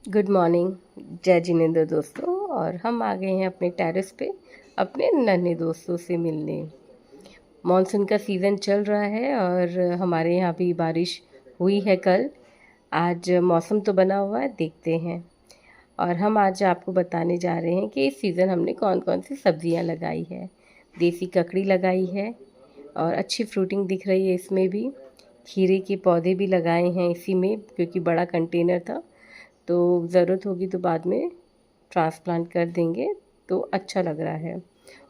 Good morning. जय जिनेंद्र दोस्तों। और हम आ गए हैं अपने टेरेस पे अपने नन्हे दोस्तों से मिलने। मॉनसून का सीज़न चल रहा है और हमारे यहाँ भी बारिश हुई है कल। आज मौसम तो बना हुआ है, देखते हैं। और हम आज आपको बताने जा रहे हैं कि इस सीज़न हमने कौन कौन सी सब्जियाँ लगाई है। देसी ककड़ी लगाई है और अच्छी फ्रूटिंग दिख रही है इसमें भी। खीरे के पौधे भी लगाए हैं इसी में, क्योंकि बड़ा कंटेनर था तो ज़रूरत होगी तो बाद में ट्रांसप्लांट कर देंगे, तो अच्छा लग रहा है।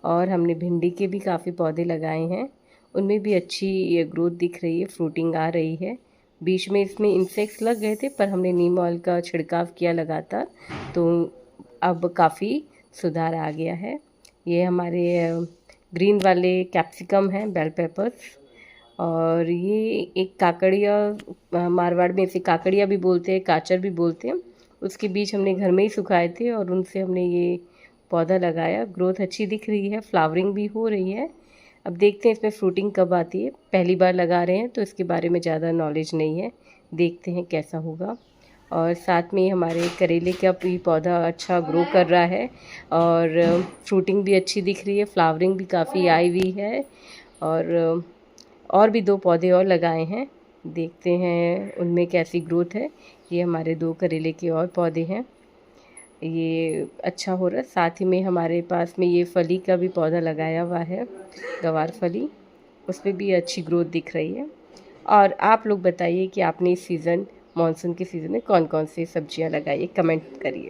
और हमने भिंडी के भी काफ़ी पौधे लगाए हैं, उनमें भी अच्छी ग्रोथ दिख रही है, फ्रूटिंग आ रही है। बीच में इसमें इंसेक्ट्स लग गए थे, पर हमने नीम ऑयल का छिड़काव किया लगातार, तो अब काफ़ी सुधार आ गया है। ये हमारे ग्रीन वाले कैप्सिकम हैं, बेल पेपर्स। और ये एक काकड़िया, मारवाड़ में इसे काकड़िया भी बोलते हैं, काचर भी बोलते हैं। उसके बीज हमने घर में ही सुखाए थे और उनसे हमने ये पौधा लगाया। ग्रोथ अच्छी दिख रही है, फ्लावरिंग भी हो रही है। अब देखते हैं इसमें फ्रूटिंग कब आती है। पहली बार लगा रहे हैं तो इसके बारे में ज़्यादा नॉलेज नहीं है, देखते हैं कैसा होगा। और साथ में हमारे करेले का भी पौधा अच्छा ग्रो कर रहा है और फ्रूटिंग भी अच्छी दिख रही है, फ्लावरिंग भी काफ़ी आई हुई है। और भी 2 पौधे और लगाए हैं, देखते हैं उनमें कैसी ग्रोथ है। ये हमारे 2 करेले के और पौधे हैं, ये अच्छा हो रहा है। साथ ही में हमारे पास में ये फली का भी पौधा लगाया हुआ है, गवार फली, उसमें भी अच्छी ग्रोथ दिख रही है। और आप लोग बताइए कि आपने इस सीज़न, मानसून के सीज़न में कौन कौन सी सब्जियां लगाई है, कमेंट करिए।